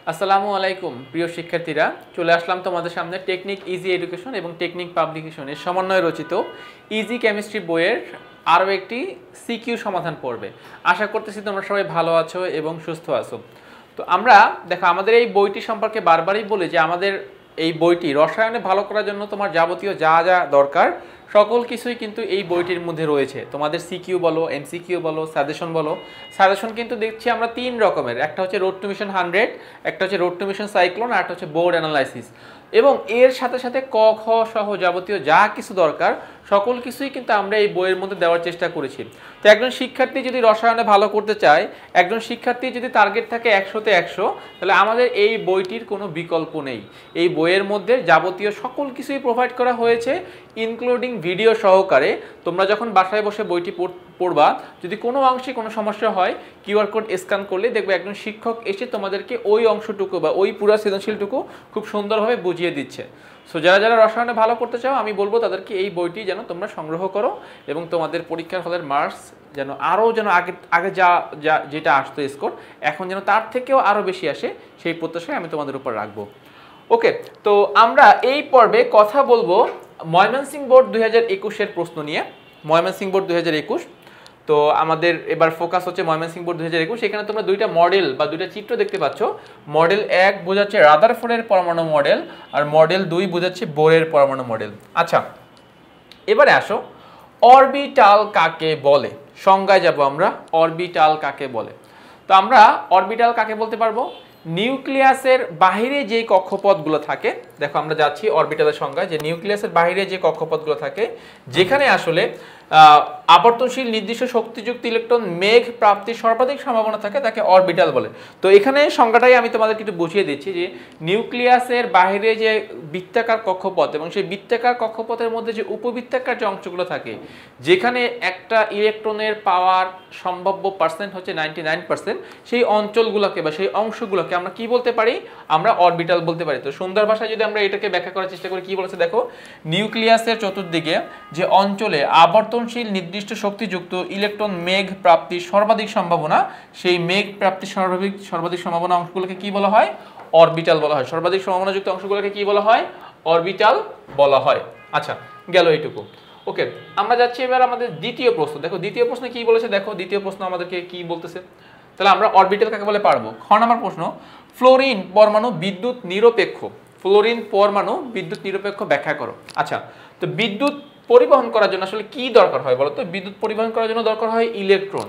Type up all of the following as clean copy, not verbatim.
আসসালামু আলাইকুম প্রিয় শিক্ষার্থীরা, চলে আসলাম তোমাদের সামনে টেকনিক ইজি এডুকেশন এবং টেকনিক পাবলিকেশনের সমন্বয়ে রচিত ইজি কেমিস্ট্রি বইয়ের আরও একটি সিকিউ সমাধান পড়বে। আশা করতেছি তোমরা সবাই ভালো আছো এবং সুস্থ আছো। তো আমরা দেখো আমাদের এই বইটি সম্পর্কে বারবারই বলি যে আমাদের এই বইটি রসায়নে ভালো করার জন্য তোমার যাবতীয় যা যা দরকার সকল কিছুই কিন্তু এই বইটির মধ্যে রয়েছে। তোমাদের সিকিউ বলো, এমসিকিউ বলো, সাজেশন বলো। সাজেশন কিন্তু দেখছি আমরা তিন রকমের, একটা হচ্ছে রোড টু মিশন 100, একটা হচ্ছে রোড টু মিশন সাইক্লোন, আর একটা হচ্ছে বোর্ড অ্যানালাইসিস। এবং এর সাথে সাথে ক খ সহ যাবতীয় যা কিছু দরকার সকল কিছুই কিন্তু আমরা এই বইয়ের মধ্যে দেওয়ার চেষ্টা করেছি। তো একজন শিক্ষার্থী যদি রসায়নে ভালো করতে চায়, একজন শিক্ষার্থী যদি টার্গেট থাকে 100-তে 100, তাহলে আমাদের এই বইটির কোনো বিকল্প নেই। এই বইয়ের মধ্যে যাবতীয় সকল কিছুই প্রোভাইড করা হয়েছে, ইনক্লুডিং ভিডিও সহকারে। তোমরা যখন বাসায় বসে বইটি পড়বা, যদি কোনো অংশে কোনো সমস্যা হয়, কিউআর কোড স্ক্যান করলে দেখবে একজন শিক্ষক এসে তোমাদেরকে ওই অংশটুকু বা ওই পুরো সৃজনশীলটুকু খুব সুন্দরভাবে বুঝিয়ে দিচ্ছে। সো যারা যারা রসায়নে ভালো করতে চাও, আমি বলবো তাদেরকে এই বইটি যেন তোমরা সংগ্রহ করো এবং তোমাদের পরীক্ষার হলের মার্কস যেন আরও যেন আগে যেটা আসতো স্কোর, এখন যেন তার থেকেও আরও বেশি আসে, সেই প্রত্যাশায় আমি তোমাদের উপর রাখবো। ওকে, তো আমরা এই পর্বে কথা বলবো ময়মনসিংহ বোর্ড 2021-এর প্রশ্ন নিয়ে। ময়মনসিংহ বোর্ড 2021, তো আমাদের এবার ফোকাস হচ্ছে ময়মনসিংহ বোর্ড 2021। এখানে তোমরা দুইটা মডেল বা দুইটা চিত্র দেখতে পাচ্ছ। মডেল 1 বোঝাচ্ছে রাদারফোর্ডের পরমাণু মডেল, আর মডেল 2 বোঝাচ্ছে বোরের পরমাণু মডেল। আচ্ছা, এবারে আসো, অরবিটাল কাকে বলে? সংজ্ঞায় যাব আমরা। অরবিটাল কাকে বলে? তো আমরা অরবিটাল কাকে বলতে পারবো? নিউক্লিয়াসের বাহিরে যে কক্ষপথগুলো থাকে, দেখো আমরা যাচ্ছি অরবিটালের সংজ্ঞায়, যে নিউক্লিয়াসের বাহিরে যে কক্ষপথগুলো থাকে, যেখানে আসলে আবর্তনশীল নির্দিষ্ট শক্তিযুক্ত ইলেকট্রন মেঘ প্রাপ্তির সর্বাধিক সম্ভাবনা থাকে, তাকে অরবিটাল বলে। তো এখানে সংজ্ঞাটাই আমি তোমাদেরকে একটু বুঝিয়ে দিচ্ছি যে নিউক্লিয়াসের বাহিরে যে বৃত্তাকার কক্ষপথ এবং সেই বৃত্তাকার কক্ষপথের মধ্যে যে উপবৃত্তাকার যে অংশগুলো থাকে, যেখানে একটা ইলেকট্রনের পাওয়ার সম্ভাব্য পার্সেন্ট হচ্ছে 99%, সেই অঞ্চলগুলোকে বা সেই অংশগুলোকে আমরা কি বলতে পারি? আমরা অরবিটাল বলতে পারি। তো সুন্দর ভাষায় যদি আমরা এটাকে ব্যাখ্যা করার চেষ্টা করি, কি বলেছে দেখো, নিউক্লিয়াসের চতুর্দিকে যে অঞ্চলে আবর্তনশীল নির্দিষ্ট শক্তিযুক্ত ইলেকট্রন মেঘ প্রাপ্তির সর্বাধিক সম্ভাবনা, সেই মেঘ প্রাপ্তির সর্বাধিক সম্ভাবনা অংশগুলোকে কি বলা হয়? অরবিটাল বলা হয়। সর্বাধিক সম্ভাবনাযুক্ত অংশগুলোকে কি বলা হয়? অরবিটাল বলা হয়। আচ্ছা, গেল এইটুকু। ওকে, আমরা যাচ্ছি এবার আমাদের দ্বিতীয় প্রশ্ন। দেখো দ্বিতীয় প্রশ্নে কি বলেছে, দেখো দ্বিতীয় প্রশ্ন আমাদেরকে কি বলতেছে। তাহলে আমরা অরবিটাল কাকে বলে পারবো। খ নাম্বার প্রশ্ন, ফ্লোরিন পরমাণু বিদ্যুৎ নিরপেক্ষ। ফ্লোরিন পরমাণু বিদ্যুৎ নিরপেক্ষ ব্যাখ্যা করো। আচ্ছা, তো বিদ্যুৎ পরিবহন করার জন্য আসলে কি দরকার হয় বলো তো? বিদ্যুৎ পরিবহন করার জন্য দরকার হয় ইলেকট্রন।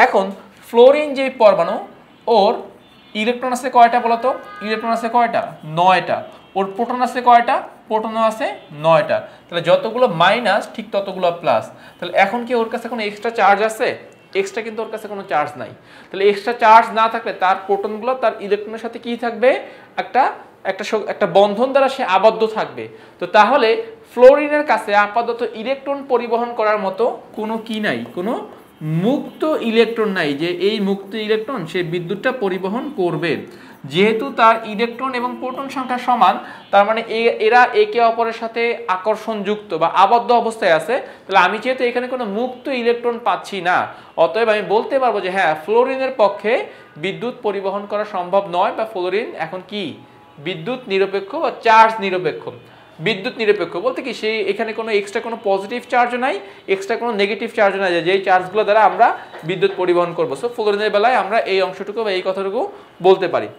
এখন ফ্লোরিন যে পরমাণু, ওর ইলেকট্রন আছে কয়টা বলো তো? ইলেকট্রন আছে কয়টা? 9টা। ওর প্রোটন আছে কয়টা? প্রোটনও আছে 9টা। তাহলে যতগুলো মাইনাস ঠিক ততগুলো প্লাস। তাহলে এখন কি ওর কাছে কোনো এক্সট্রা চার্জ আছে? এক্সট্রা কিন্তু ওর কাছে কোনো চার্জ নাই। তাহলে এক্সট্রা চার্জ না থাকলে তার প্রোটনগুলো তার ইলেকট্রনের সাথে কি থাকবে? একটা একটা একটা বন্ধন দ্বারা সে আবদ্ধ থাকবে। তো তাহলে ফ্লোরিনের কাছে আপাতত ইলেকট্রন পরিবহন করার মতো কোনো কি নাই, কোনো মুক্ত ইলেকট্রন নাই যে এই মুক্ত ইলেকট্রন সে বিদ্যুৎটা পরিবহন করবে। যেহেতু তার ইলেকট্রন এবং প্রোটন সংখ্যা সমান, তার মানে এরা একে অপরের সাথে আকর্ষণযুক্ত বা আবদ্ধ অবস্থায় আছে। তাহলে আমি যেহেতু এখানে কোনো মুক্ত ইলেকট্রন পাচ্ছি না, অতএব আমি বলতে পারবো যে হ্যাঁ, ফ্লোরিনের পক্ষে বিদ্যুৎ পরিবহন করা সম্ভব নয়, বা ফ্লোরিন এখন কি বিদ্যুৎ নিরপেক্ষ বা চার্জ নিরপেক্ষ। বিদ্যুৎ নিরপেক্ষ বলতে কি, সেই এখানে কোনো এক্সট্রা কোনো পজিটিভ চার্জও নাই, এক্সট্রা কোনো নেগেটিভ চার্জও নাই, যেই চার্জগুলো দ্বারা আমরা বিদ্যুৎ পরিবহন করবো। সো ফ্লোরিনের বেলায় আমরা এই অংশটুকু বা এই কথাটুকু বলতে পারি।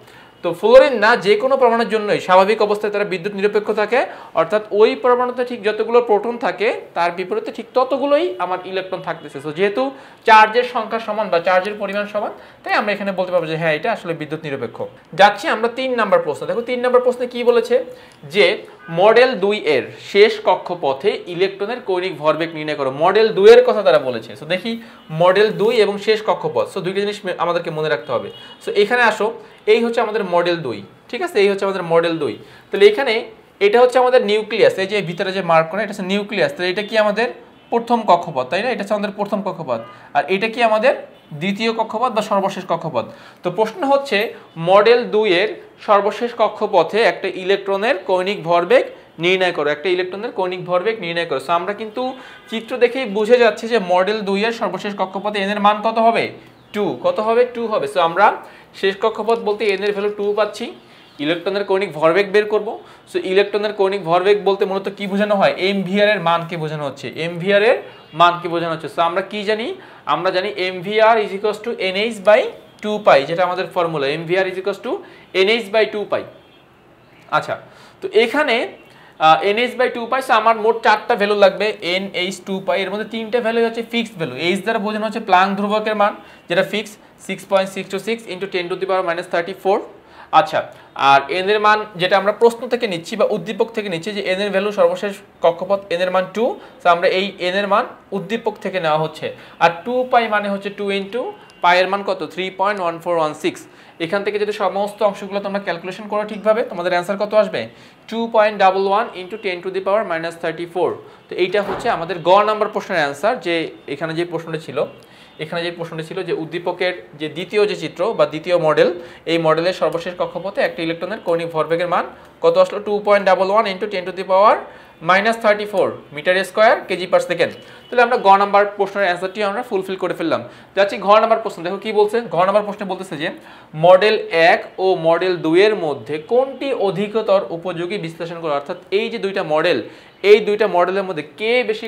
তো ফ্লোরিন না যে কোনো পরমাণুর জন্যই স্বাভাবিক অবস্থায় তারা বিদ্যুৎ নিরপেক্ষ থাকে, অর্থাৎ ওই পরমাণুতে ঠিক যতগুলো প্রোটন থাকে তার বিপরীতে ঠিক ততগুলোই আমার ইলেকট্রন থাকতেছে। সো যেহেতু চার্জের সংখ্যা সমান বা চার্জের পরিমাণ সমান, তাই আমরা এখানে বলতে পারবো যে হ্যাঁ, এটা আসলে বিদ্যুৎ নিরপেক্ষ। যাচ্ছি আমরা 3 নম্বর প্রশ্ন। দেখো 3 নম্বর প্রশ্নে কি বলেছে, যে মডেল 2 এর শেষ কক্ষপথে ইলেকট্রনের কৌণিক ভরবেগ নির্ণয় করো। মডেল 2 এর কথা তারা বলেছে। সো দেখি মডেল 2 এবং শেষ কক্ষপথ, সো দুইটা জিনিস আমাদেরকে মনে রাখতে হবে। সো এখানে আসো, এই হচ্ছে আমাদের মডেল 2, ঠিক আছে? এই হচ্ছে আমাদের মডেল 2। তাহলে এখানে এটা হচ্ছে আমাদের নিউক্লিয়াস, এই যে ভিতরে যে মার্ক করা এটা হচ্ছে নিউক্লিয়াস। তাহলে এটা কি আমাদের প্রথম কক্ষপথ, তাই না? এটা হচ্ছে আমাদের প্রথম কক্ষপথ। আর এটা কি আমাদের দ্বিতীয় কক্ষপথ বা সর্বশেষ কক্ষপথ। তো প্রশ্ন হচ্ছে মডেল 2 এর সর্বশেষ কক্ষপথে একটা ইলেকট্রনের কৌণিক ভরবেগ নির্ণয় করো। একটা ইলেকট্রনের কৌণিক ভরবেগ নির্ণয় করো। সো আমরা কিন্তু চিত্র দেখেই বুঝে যাচ্ছে যে মডেল 2 এর সর্বশেষ কক্ষপথে এন এর মান কত হবে? 2। কত হবে? 2 হবে। সো আমরা শেষ কক্ষপথ বলতে n এর ভ্যালু 2 পাচ্ছি, ইলেকট্রনের কৌণিক ভরবেগ বের করব। সো ইলেকট্রনের কৌণিক ভরবেগ বলতে মূলত কি বোঝানো হয়, mvr এর মানকে বোঝানো হচ্ছে, mvr এর মানকে বোঝানো হচ্ছে। সো আমরা কি জানি, আমরা জানি mvr nh/2π, যেটা আমাদের ফর্মুলা, mvr nh/2π। আচ্ছা, তো এখানে nh/2π, সো আমার মোট 4টা ভ্যালু লাগবে nh/2π। এর মধ্যে 3টা ভ্যালু হচ্ছে ফিক্সড ভ্যালু, h দ্বারা বোঝানো হচ্ছে প্লাঙ্ক ধ্রুবকের মান, যেটা ফিক্স 6.626 × 10⁻³ আচ্ছা, আর n এর মান যেটা আমরা প্রশ্ন থেকে নিচ্ছি বা উদ্দীপক থেকে নিচ্ছি, যে n এর ভ্যালু সর্বশেষ কক্ষপথ n এর মান 2, সো আমরা এই n এর মান উদ্দীপক থেকে নেওয়া হচ্ছে। আর 2π মানে হচ্ছে 2 × π এর মান কত, 3.1416। এখান থেকে যদি সমস্ত অংশগুলো তোমরা ক্যালকুলেশন করো ঠিকভাবে, তোমাদের অ্যান্সার কত আসবে, 2.11 × 10⁻³ তো এইটা হচ্ছে আমাদের গ নাম্বার প্রশ্নের অ্যান্সার। যে এখানে যে প্রশ্নটা ছিল, যে উদ্দীপকের যে দ্বিতীয় যে চিত্র বা দ্বিতীয় মডেল, এই মডেলের সর্বশেষ কক্ষপথে একটা ইলেকট্রনের কৌণিক ভরবেগের মান কত আসলো, 2.11 × 10⁻³ মিটার স্কয়ার kg/s। তাহলে আমরা গ নাম্বার প্রশ্নের অ্যান্সারটি আমরা ফুলফিল করে ফেললাম। যাচ্ছি ঘ নাম্বার প্রশ্ন, দেখো কি বলছে। ঘ নাম্বার প্রশ্নে বলতেছে যে মডেল 1 ও মডেল 2 এর মধ্যে কোনটি অধিকতর উপযোগী বিশ্লেষণ করা, অর্থাৎ এই যে দুইটা মডেল, এই দুইটা মডেলের মধ্যে কে বেশি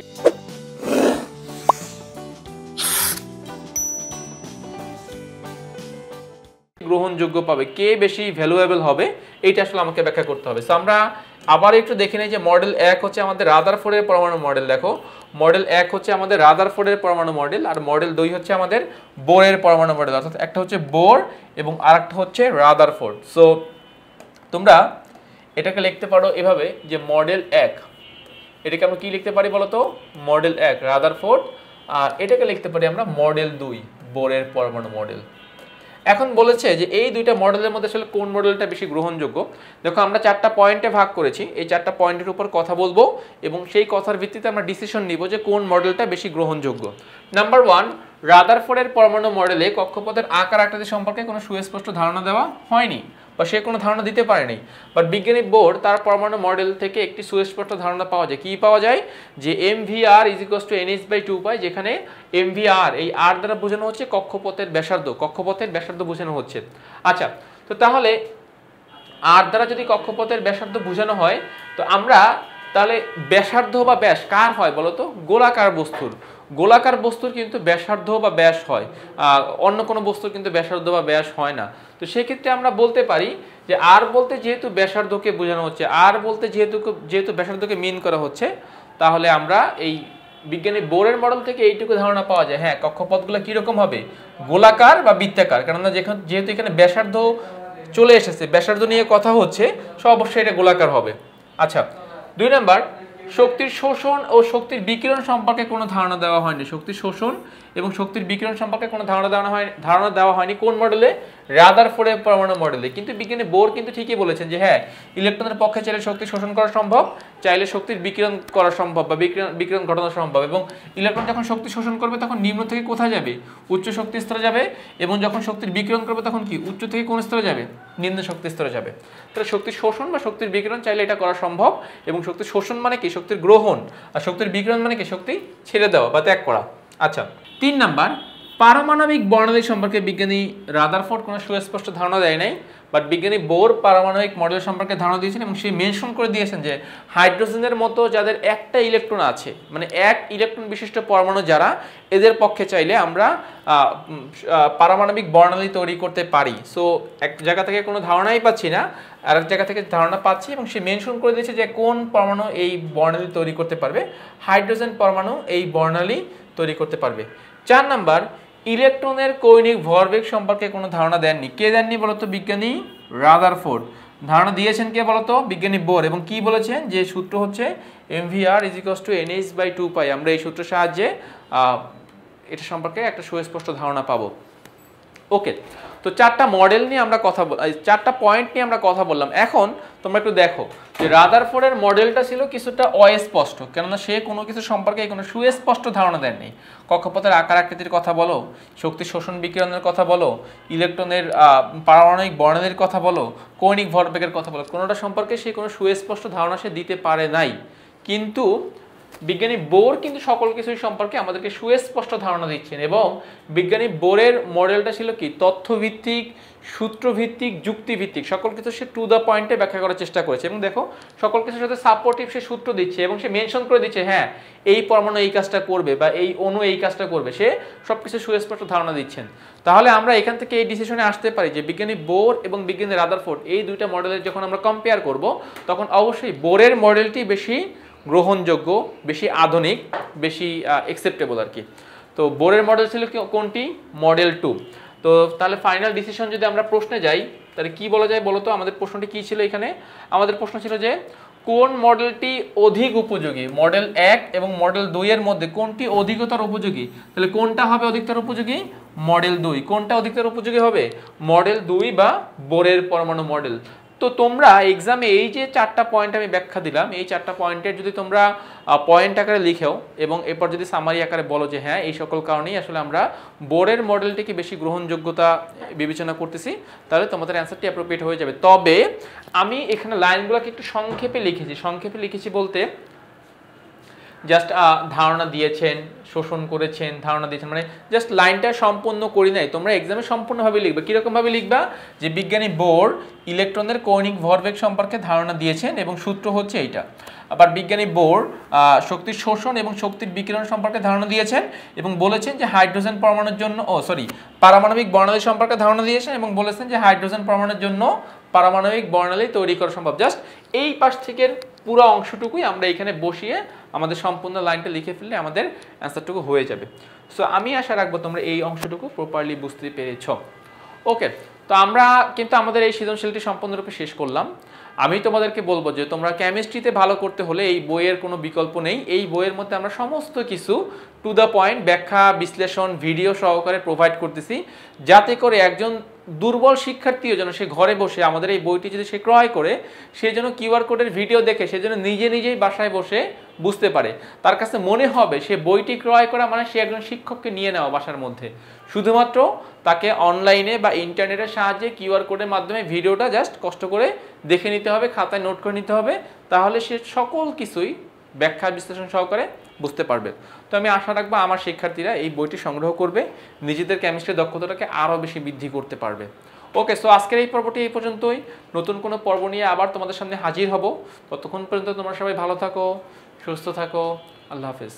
গ্রহণযোগ্য পাবে, কে বেশি ভ্যালুয়েবল হবে, এইটা আসলে আমাকে ব্যাখ্যা করতে হবে। সো আমরা আবার একটু দেখে নেই যে মডেল 1 হচ্ছে আমাদের রাদারফোর্ডের পরমাণু মডেল। দেখো মডেল 1 হচ্ছে আমাদের রাদারফোর্ডের পরমাণু মডেল, আর মডেল 2 হচ্ছে আমাদের বোরের পরমাণু মডেল, অর্থাৎ একটা হচ্ছে বোর এবং আরেকটা হচ্ছে রাদারফোর্ড। সো তোমরা এটাকে লিখতে পারো এভাবে যে মডেল 1, এটাকে আমরা কি লিখতে পারি বলো তো, মডেল 1 রাদারফোর্ড, আর এটাকে লিখতে পারি আমরা মডেল 2 বোরের পরমাণু মডেল। এখন বলেছে যে এই দুইটা মডেলের মধ্যে আসলে কোন মডেলটা বেশি গ্রহণযোগ্য। দেখো আমরা 4টা পয়েন্টে ভাগ করেছি, এই 4টা পয়েন্টের উপর কথা বলবো এবং সেই কথার ভিত্তিতে আমরা ডিসিশন নিব যে কোন মডেলটা বেশি গ্রহণযোগ্য। নাম্বার 1, রাদারফোর্ডের পরমাণু মডেলে কক্ষপথের আকার আকৃতি সম্পর্কে কোনো সুস্পষ্ট ধারণা দেওয়া হয়নি বা সে কোনো ধারণা দিতে পারেনি, বাট বিজ্ঞানী বোর তার পরমাণু মডেল থেকে একটি সুস্পষ্ট ধারণা পাওয়া যায়। কি পাওয়া যায়, যে mvr nh/2π, যেখানে mvr এই r দ্বারা বোঝানো হচ্ছে কক্ষপথের ব্যাসার্ধ বোঝানো হচ্ছে। আচ্ছা, তো তাহলে r দ্বারা যদি কক্ষপথের ব্যাসার্ধ বোঝানো হয়, তো আমরা তাহলে ব্যাসার্ধ বা ব্যাস কার হয় বলতো, গোলাকার বস্তুর কিন্তু ব্যাসার্ধ বা ব্যাস হয়, অন্য কোনো বস্তুর কিন্তু ব্যাসার্ধ বা ব্যাস হয় না। তো সেক্ষেত্রে আমরা বলতে পারি যে আর বলতে যেহেতু ব্যাসার্ধকে বোঝানো হচ্ছে, আর বলতে যেহেতু ব্যাসার্ধকে মিন করা হচ্ছে, তাহলে আমরা এই বিজ্ঞানী বোরের মডেল থেকে এইটুকু ধারণা পাওয়া যায়, হ্যাঁ কক্ষপথগুলো কীরকম হবে, গোলাকার বা বৃত্তাকার, কেননা যেহেতু এখানে ব্যাসার্ধ চলে এসেছে, ব্যাসার্ধ নিয়ে কথা হচ্ছে, সো অবশ্যই এটা গোলাকার হবে। আচ্ছা, 2 নাম্বার, শক্তির শোষণ ও শক্তির বিকিরণ সম্পর্কে কোনো ধারণা দেওয়া হয়নি। শক্তির শোষণ এবং শক্তির বিকিরণ সম্পর্কে কোনো ধারণা দেওয়া হয়নি কোন মডেলে, রাদারফোর্ডের পরমাণু মডেলে। কিন্তু বিজ্ঞানী বোর কিন্তু ঠিকই বলেছেন যে হ্যাঁ ইলেকট্রনের পক্ষে চাইলে শক্তি শোষণ করা সম্ভব, চাইলে শক্তির বিকিরণ করা সম্ভব বা বিকিরণ ঘটানো সম্ভব। এবং ইলেকট্রন যখন শক্তি শোষণ করবে তখন নিম্ন থেকে কোথায় যাবে, উচ্চ শক্তি স্তরে যাবে, এবং যখন শক্তির বিকিরণ করবে তখন কি উচ্চ থেকে কোন স্তরে যাবে, নিম্ন শক্তি স্তরে যাবে। তাহলে শক্তির শোষণ বা শক্তির বিকিরণ চাইলে এটা করা সম্ভব, এবং শক্তির শোষণ মানে কি, শক্তির গ্রহণ, আর শক্তির বিকিরণ মানে কি, শক্তি ছেড়ে দেওয়া বা ত্যাগ করা। আচ্ছা, 3 নাম্বার, পারমাণবিক বর্ণালী সম্পর্কে বিজ্ঞানী রাদারফোর্ড কোনো সুস্পষ্ট ধারণা দেয় নাই, বাট বিজ্ঞানী বোর পারমাণবিক মডেল সম্পর্কে ধারণা দিয়েছেন এবং সে মেনশন করে দিয়েছেন যে হাইড্রোজেনের মতো যাদের একটা ইলেকট্রন আছে, মানে এক ইলেকট্রন বিশিষ্ট পরমাণু যারা, এদের পক্ষে চাইলে আমরা পারমাণবিক বর্ণালী তৈরি করতে পারি। সো এক জায়গা থেকে কোনো ধারণাই পাচ্ছি না, আর এক জায়গা থেকে ধারণা পাচ্ছি, এবং সে মেনশন করে দিয়েছে যে কোন পরমাণু এই বর্ণালী তৈরি করতে পারবে, হাইড্রোজেন পরমাণু এই বর্ণালী তৈরি করতে পারবে। 4 নাম্বার, ইলেকট্রনের কৌণিক ভরবেগ সম্পর্কে কোনো ধারণা দেননি। কে দেননি বলতো, বিজ্ঞানী রাদারফোর্ড। ধারণা দিয়েছেন কে বলতো, বিজ্ঞানী বোর, এবং কি বলেছেন যে সূত্র হচ্ছে mvr nh/2π। আমরা এই সূত্রের সাহায্যে এটা সম্পর্কে একটা সুস্পষ্ট ধারণা পাবো। ওকে, তো 4টা মডেল নিয়ে আমরা 4টা পয়েন্ট নিয়ে আমরা কথা বললাম। এখন তোমরা একটু দেখো যে রাদারফোর্ডের মডেলটা ছিল কিছুটা অস্পষ্ট, কেননা সে কোনো কিছু সম্পর্কে কোনো সুস্পষ্ট ধারণা দেননি। কক্ষপথের আকার আকৃতির কথা বলো, শক্তি শোষণ বিকিরণের কথা বলো, ইলেকট্রনের পারমাণবিক বর্ণালীর কথা বলো, কৌণিক ভরবেগের কথা বলো, কোনোটা সম্পর্কে সে কোনো সুস্পষ্ট ধারণা সে দিতে পারে নাই। কিন্তু বিজ্ঞানী বোর কিন্তু সকল কিছুই সম্পর্কে আমাদেরকে সুস্পষ্ট ধারণা দিচ্ছেন এবং বিজ্ঞানী বোরের মডেলটা ছিল কি তথ্যভিত্তিক, সূত্রভিত্তিক, যুক্তিভিত্তিক, সকল কিছু সে টু দ্য পয়েন্টে ব্যাখ্যা করার চেষ্টা করেছে। এবং দেখো সকল কিছুর সাথে সাপোর্টিভ সে সূত্র দিচ্ছে এবং সে মেনশন করে দিচ্ছে হ্যাঁ এই পরমাণু এই কাজটা করবে বা এই অণু এই কাজটা করবে, সে সব কিছু সুস্পষ্ট ধারণা দিচ্ছেন। তাহলে আমরা এখান থেকে এই ডিসিশনে আসতে পারি যে বিজ্ঞানী বোর এবং বিজ্ঞানী রাদারফোর্ড এই দুইটা মডেলের যখন আমরা কম্পেয়ার করব তখন অবশ্যই বোরের মডেলটি বেশি গ্রহণযোগ্য, বেশি আধুনিক, বেশি অ্যাকসেপ্টেবল আর কি। তো বোরের মডেল ছিল কোনটি? মডেল 2। তো তাহলে ফাইনাল ডিসিশন যদি আমরা প্রশ্নে যাই তাহলে কি বলা যায় বলো তো? আমাদের প্রশ্নটি কি ছিল এখানে? আমাদের প্রশ্ন ছিল যে কোন মডেলটি অধিক উপযোগী? মডেল 1 এবং মডেল 2 এর মধ্যে কোনটি অধিকতর উপযোগী? তাহলে কোনটা হবে অধিকতর উপযোগী? মডেল 2। কোনটা অধিকতর উপযোগী হবে? মডেল 2 বা বোরের পরমাণু মডেল। তো তোমরা এক্সামে এই যে 4টা পয়েন্ট আমি ব্যাখ্যা দিলাম, এই 4টা পয়েন্টের যদি তোমরা পয়েন্ট আকারে লিখেও এবং এরপর যদি সামারি আকারে বলো যে হ্যাঁ এই সকল কারণেই আসলে আমরা বোরের মডেলটিকে বেশি গ্রহণযোগ্যতা বিবেচনা করতেছি, তাহলে তোমাদের অ্যান্সারটি অ্যাপ্রোপ্রিয়েট হয়ে যাবে। তবে আমি এখানে লাইনগুলোকে একটু সংক্ষেপে লিখেছি। সংক্ষেপে লিখেছি বলতে জাস্ট ধারণা দিয়েছেন, শোষণ করেছেন, ধারণা দিয়েছেন, মানে জাস্ট লাইনটা সম্পূর্ণ করি নাই। তোমরা এক্সামে সম্পূর্ণভাবে লিখবে। কীরকমভাবে লিখবা? যে বিজ্ঞানী বোর ইলেকট্রনের কৌণিক ভরবেগ সম্পর্কে ধারণা দিয়েছেন এবং সূত্র হচ্ছে এইটা। আবার বিজ্ঞানী বোর শক্তির শোষণ এবং শক্তির বিকিরণ সম্পর্কে ধারণা দিয়েছেন এবং বলেছেন যে হাইড্রোজেন পরমাণুর জন্য পারমাণবিক বর্ণালী সম্পর্কে ধারণা দিয়েছেন এবং বলেছেন যে হাইড্রোজেন পরমাণুর জন্য পারমাণবিক বর্ণালী তৈরি করা সম্ভব। জাস্ট এই পাশ থেকে পুরো অংশটুকুই আমরা এখানে বসিয়ে আমাদের সম্পূর্ণ লাইনটা লিখে ফেললে আমাদের অ্যান্সারটুকু হয়ে যাবে। সো আমি আশা রাখবো তোমরা এই অংশটুকু প্রপারলি বুঝতে পেরেছ। ওকে, তো আমরা কিন্তু আমাদের এই সৃজনশীলটি সম্পূর্ণরূপে শেষ করলাম। আমি তোমাদেরকে বলবো যে তোমরা কেমিস্ট্রিতে ভালো করতে হলে এই বইয়ের কোনো বিকল্প নেই। এই বইয়ের মধ্যে আমরা সমস্ত কিছু টু দ্য পয়েন্ট ব্যাখ্যা, বিশ্লেষণ, ভিডিও সহকারে প্রোভাইড করতেছি, যাতে করে একজন দুর্বল শিক্ষার্থীও যেন সে ঘরে বসে আমাদের এই বইটি যদি সে ক্রয় করে, সে যেন কিউআর কোডের ভিডিও দেখে সে যেন নিজেই বাসায় বসে বুঝতে পারে। তার কাছে মনে হবে সে বইটি ক্রয় করা মানে সে একজন শিক্ষককে নিয়ে নেওয়া বাসার মধ্যে। শুধুমাত্র তাকে অনলাইনে বা ইন্টারনেটের সাহায্যে কিউআর কোডের মাধ্যমে ভিডিওটা জাস্ট কষ্ট করে দেখে নিতে হবে, খাতায় নোট করে নিতে হবে, তাহলে সে সকল কিছুই ব্যাখ্যা বিশ্লেষণ সহকারে বুঝতে পারবে। তো আমি আশা রাখবো আমার শিক্ষার্থীরা এই বইটি সংগ্রহ করবে, নিজেদের কেমিস্ট্রির দক্ষতাটাকে আরও বেশি বৃদ্ধি করতে পারবে। ওকে, সো আজকের এই পর্বটি এই পর্যন্তই। নতুন কোনো পর্ব নিয়ে আবার তোমাদের সামনে হাজির হব। ততক্ষণ পর্যন্ত তোমরা সবাই ভালো থাকো, সুস্থ থাকো। আল্লাহ হাফেজ।